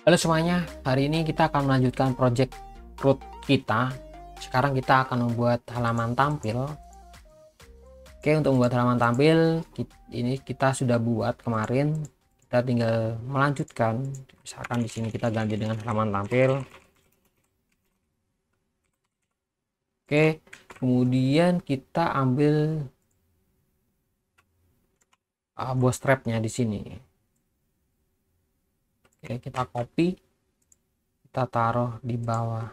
Halo semuanya, hari ini kita akan melanjutkan project root kita. Sekarang kita akan membuat halaman tampil. Oke, untuk membuat halaman tampil, ini kita sudah buat kemarin. Kita tinggal melanjutkan. Misalkan di sini kita ganti dengan halaman tampil. Oke, kemudian kita ambil bootstrapnya di sini. Oke, kita copy, kita taruh di bawah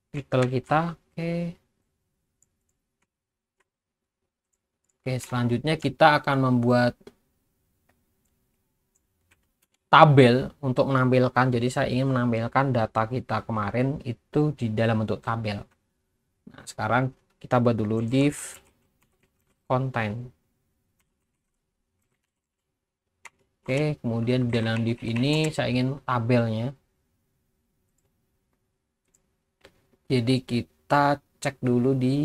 title kita. Oke, selanjutnya kita akan membuat tabel untuk menampilkan. Jadi saya ingin menampilkan data kita kemarin itu di dalam bentuk tabel. Nah, sekarang kita buat dulu div content. Oke, kemudian di dalam div ini saya ingin tabelnya. Jadi kita cek dulu di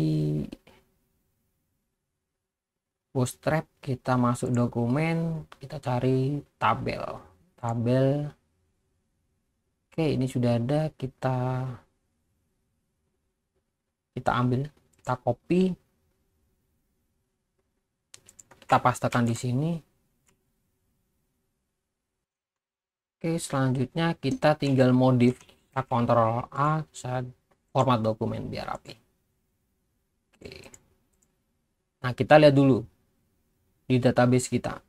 Bootstrap, kita masuk dokumen, kita cari tabel. Oke, ini sudah ada, kita ambil, kita copy, kita pastekan di sini. Oke, selanjutnya kita tinggal modif, kita Ctrl A, saya format dokumen biar rapi. Oke. Nah, kita lihat dulu di database kita.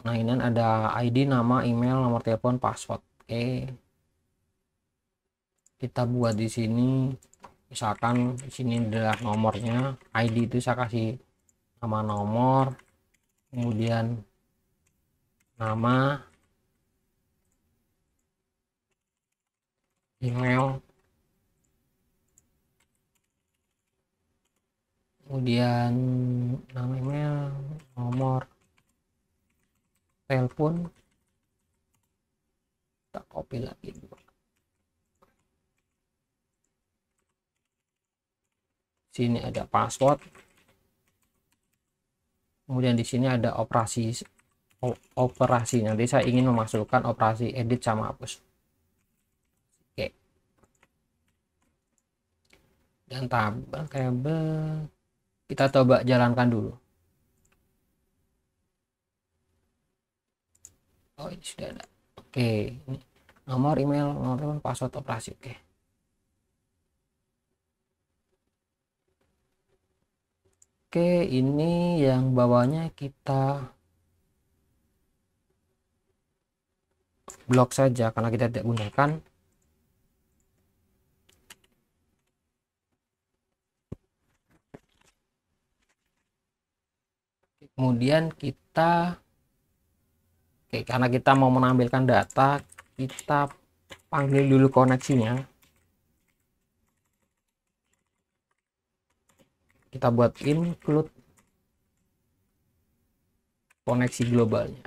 Nah, ini ada ID, nama, email, nomor telepon, password. Oke, kita buat di sini. Misalkan di sini adalah nomornya, ID itu saya kasih nama, nomor, kemudian nama, email, kemudian nama, email, nomor telepon, kita copy lagi. Sini ada password, kemudian di sini ada operasi. Nanti saya ingin memasukkan operasi edit sama hapus. Oke, dan tabel kita coba jalankan dulu. Oh, ini sudah ada. Oke, ini nomor, email, nomor telepon, password, operasi. Oke, ini yang bawahnya kita blok saja karena kita tidak gunakan. Kemudian karena kita mau menampilkan data, kita panggil dulu koneksinya. Kita buat include koneksi globalnya.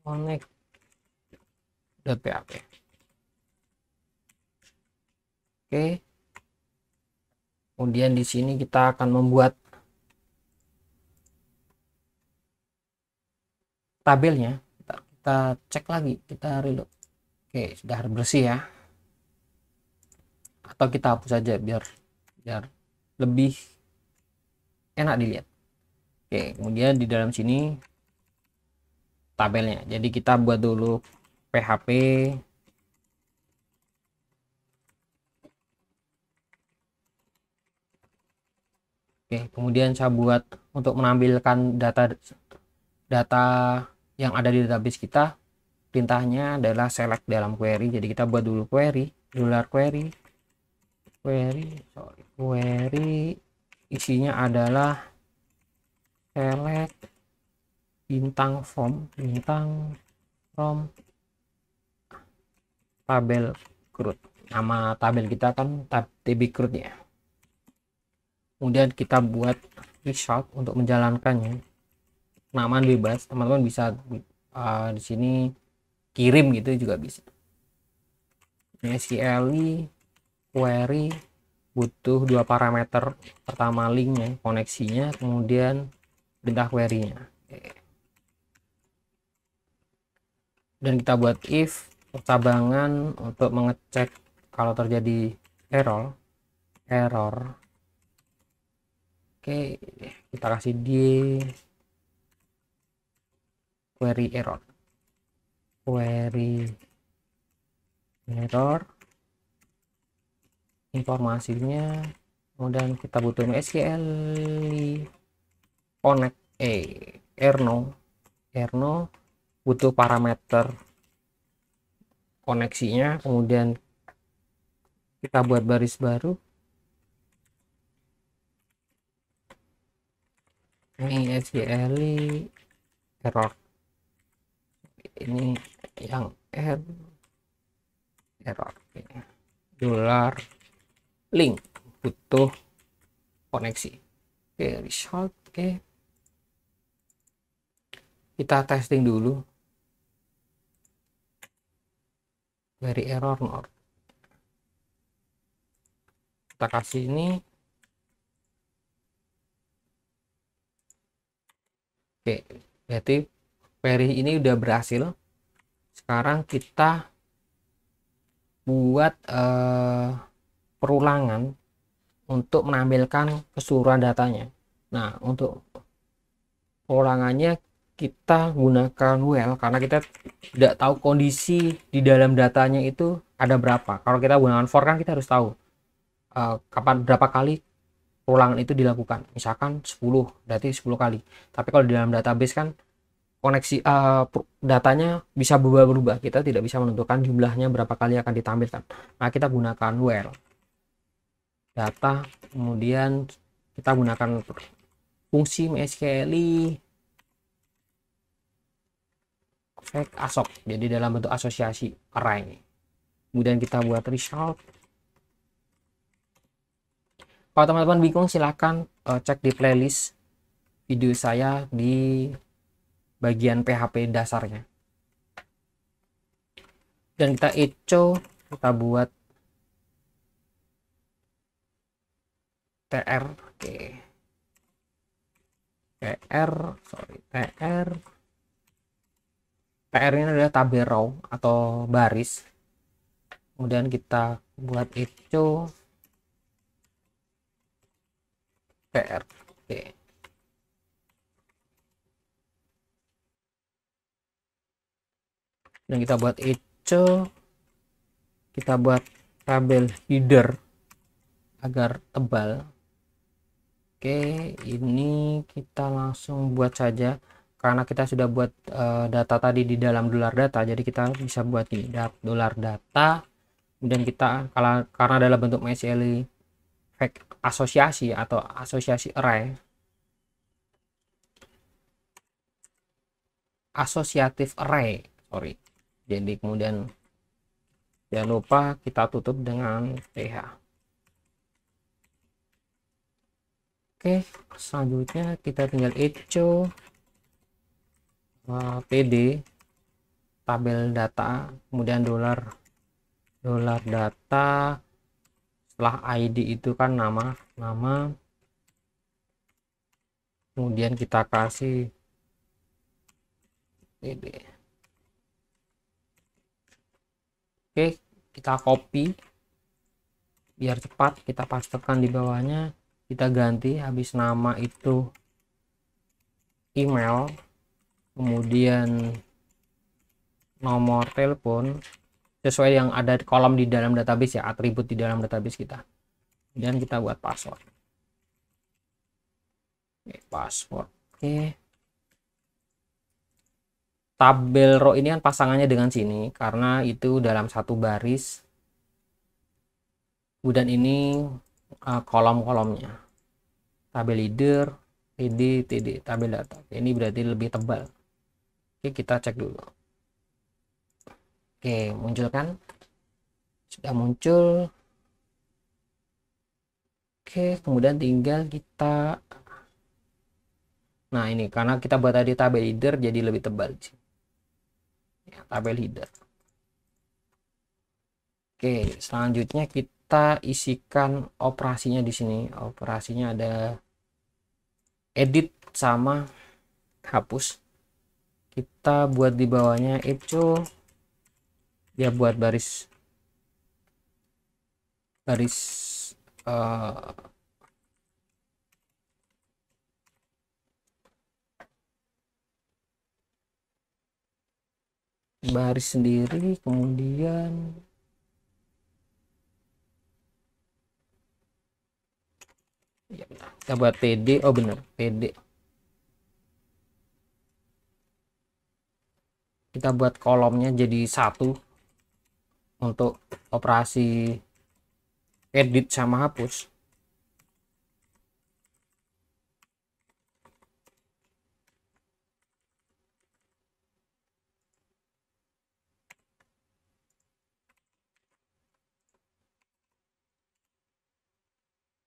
Connect.php. Oke. Kemudian di sini kita akan membuat tabelnya. Kita cek lagi, kita reload. Oke, sudah bersih ya. Atau kita hapus saja biar lebih enak dilihat. Oke, kemudian di dalam sini tabelnya. Jadi kita buat dulu PHP Oke, kemudian saya buat untuk menampilkan data yang ada di database kita. Perintahnya adalah select dalam query. Jadi kita buat dulu query, query isinya adalah select from tabel CRUD. Nama tabel kita kan TB CRUD ya. Kemudian kita buat result untuk menjalankannya. Penamaan bebas, teman-teman bisa di sini kirim gitu juga bisa. SQL query butuh 2 parameter. Pertama linknya, koneksinya, kemudian perintah query-nya. Dan kita buat if percabangan untuk mengecek kalau terjadi error. Oke, kita kasih di query error informasinya, kemudian kita butuh MySQL connect Erno butuh parameter koneksinya, kemudian kita buat baris baru MySQL error, ini yang error dolar link butuh koneksi. Oke, result. Oke, kita testing dulu. Query error not. Kita kasih ini. Oke, berarti query ini udah berhasil. Sekarang kita buat perulangan untuk menampilkan keseluruhan datanya. Nah, untuk perulangannya kita gunakan well, karena kita tidak tahu kondisi di dalam datanya itu ada berapa. Kalau kita gunakan for kan kita harus tahu kapan berapa kali perulangan itu dilakukan. Misalkan 10, berarti 10 kali. Tapi kalau di dalam database kan koneksi datanya bisa berubah-ubah, kita tidak bisa menentukan jumlahnya berapa kali akan ditampilkan. Nah, kita gunakan where data, kemudian kita gunakan fungsi MySQL asok, jadi dalam bentuk asosiasi array. Kemudian kita buat result. Kalau teman-teman bingung, silahkan cek di playlist video saya di bagian PHP dasarnya. Dan kita echo, kita buat tr. Oke, tr ini adalah tabel row atau baris. Kemudian kita buat echo tr. Oke, dan kita buat echo, kita buat tabel header agar tebal. Oke, ini kita langsung buat saja karena kita sudah buat data tadi di dalam dolar data, jadi kita bisa buat ini dolar data. Kemudian kita karena dalam bentuk MySQL asosiasi atau asosiasi array, asosiatif array, sorry. Jadi kemudian jangan lupa kita tutup dengan th. Oke, selanjutnya kita tinggal echo td tabel data, kemudian dolar data, setelah id itu kan nama, kemudian kita kasih td. Oke, kita copy biar cepat, kita pastekan di bawahnya, kita ganti habis nama itu email, kemudian nomor telepon sesuai yang ada di kolom di dalam database ya, atribut di dalam database kita. Kemudian kita buat password. Oke, password. Oke, tabel row ini kan pasangannya dengan sini karena itu dalam satu baris. Kemudian ini kolom-kolomnya, tabel header, td, tabel data. Oke, ini berarti lebih tebal. Oke, kita cek dulu. Oke, muncul kan? Sudah muncul. Oke, kemudian tinggal kita, nah ini karena kita buat tadi tabel header jadi lebih tebal ya, tabel header. Oke, selanjutnya kita isikan operasinya di sini. Operasinya ada edit sama hapus. Kita buat di bawahnya echo dia buat baris eh, baris sendiri, kemudian ya benar, kita buat PD. Oh benar, PD. Kita buat kolomnya jadi satu untuk operasi edit sama hapus.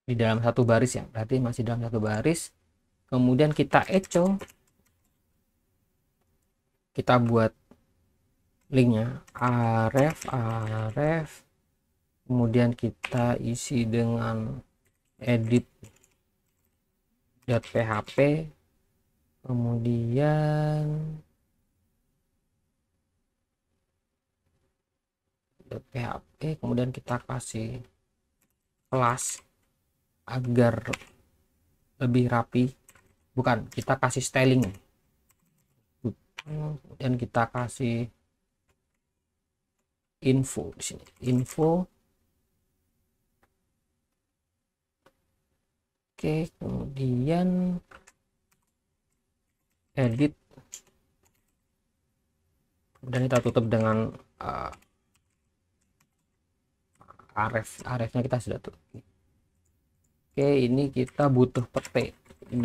Di dalam satu baris ya, berarti masih dalam satu baris. Kemudian kita echo, kita buat linknya aref, kemudian kita isi dengan edit.php, kemudian .php, kemudian kita kasih kelas agar lebih rapi, bukan, kita kasih styling, dan kita kasih info di sini, info. Oke, kemudian edit, dan kita tutup dengan arefnya kita sudah tutup. Oke, ini kita butuh petik 2.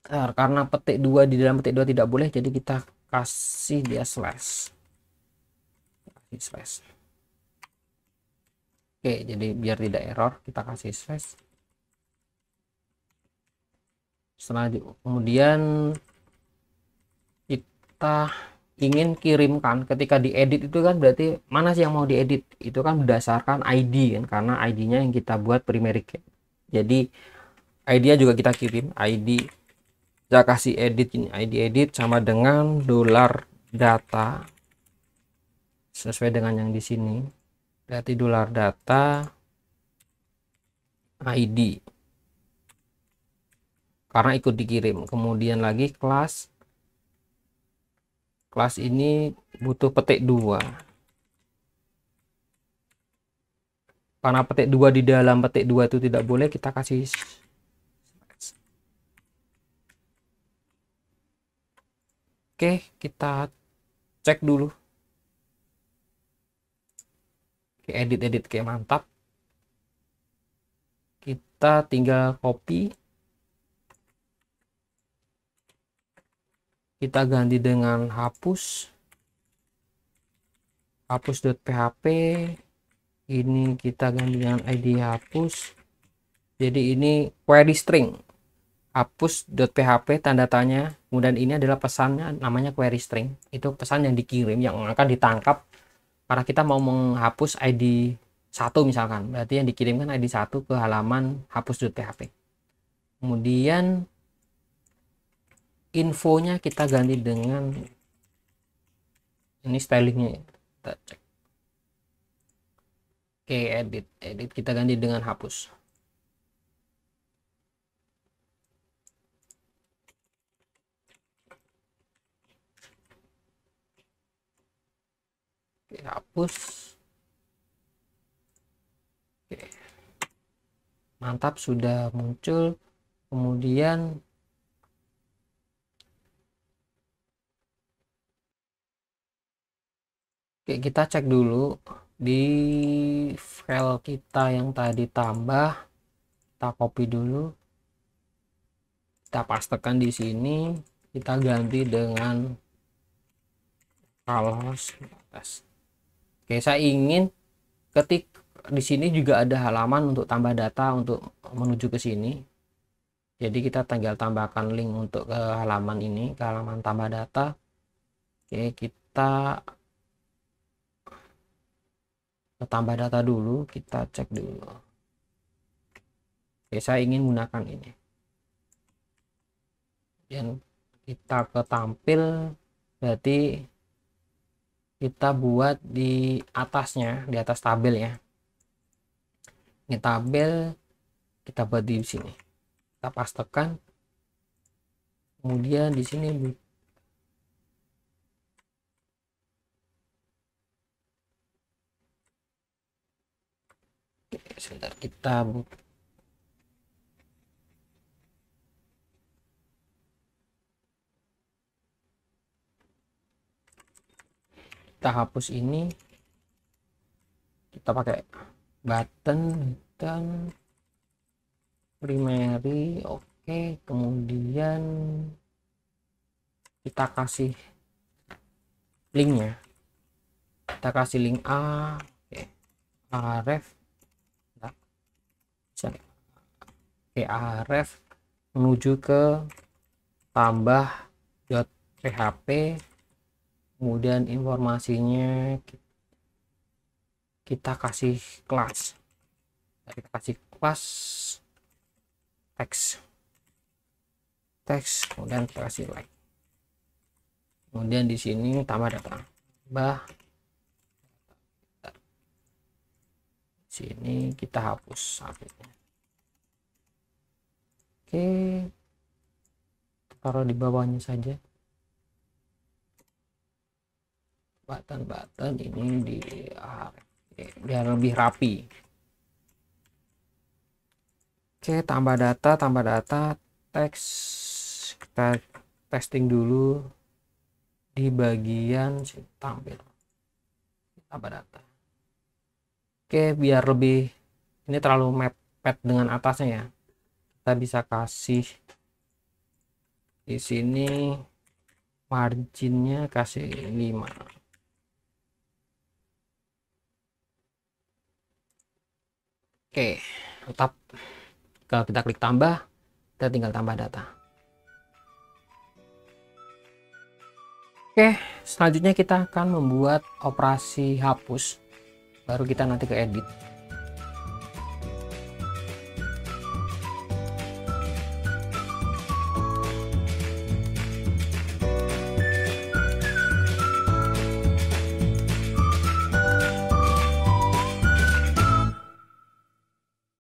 Karena petik 2 di dalam petik 2 tidak boleh, jadi kita kasih dia slash. Oke, jadi biar tidak error kita kasih slash. Setelah kemudian kita ingin kirimkan, ketika diedit itu kan berarti mana sih yang mau diedit, itu kan berdasarkan ID kan, karena ID-nya yang kita buat primary key. Jadi ID-nya juga kita kirim, ID kita kasih edit, ini ID edit sama dengan $data sesuai dengan yang di sini, berarti $data ID karena ikut dikirim. Kemudian lagi kelas ini butuh petik 2, karena petik 2 di dalam petik 2 itu tidak boleh, kita kasih oke, kita cek dulu. Oke, edit kayak mantap. Kita tinggal copy, kita ganti dengan hapus.php, ini kita ganti dengan ID hapus. Jadi ini query string, hapus.php tanda tanya, kemudian ini adalah pesannya, namanya query string. Itu pesan yang dikirim, yang akan ditangkap karena kita mau menghapus ID 1 misalkan, berarti yang dikirimkan ID 1 ke halaman hapus.php. Kemudian infonya kita ganti dengan ini, stylingnya kita cek. Oke, edit kita ganti dengan hapus. Oke, hapus. Oke, mantap, sudah muncul. Kemudian oke, kita cek dulu di file kita yang tadi tambah, kita copy dulu, kita pastekan di sini, kita ganti dengan kalos. Oke, saya ingin ketik di sini juga ada halaman untuk tambah data untuk menuju ke sini. Jadi kita tinggal tambahkan link untuk ke halaman ini, ke halaman tambah data. Oke, kita tambah data dulu, kita cek dulu. Oke, saya ingin gunakan ini. Dan kita ke tampil, berarti kita buat di atasnya, di atas tabel ya. Ini tabel kita buat di sini. Kita pastekan. Kemudian di sini sebentar, kita hapus ini, kita pakai button dan primary. Oke, kemudian kita kasih linknya, kita kasih link A. Oke, aref, oke, aref menuju ke tambah .php, kemudian informasinya kita kasih kelas, kita kasih kelas teks, kemudian kita kasih like, kemudian di sini tambah data, sini kita hapus update-nya. Oke, taruh di bawahnya saja, button ini di biar lebih rapi. Oke, tambah data teks, kita testing dulu di bagian tampil tambah data. Oke, biar lebih, ini terlalu mepet dengan atasnya ya, kita bisa kasih di sini marginnya kasih 5. Oke, tetap kalau kita klik tambah, kita tinggal tambah data. Oke, selanjutnya kita akan membuat operasi hapus, baru kita nanti ke edit.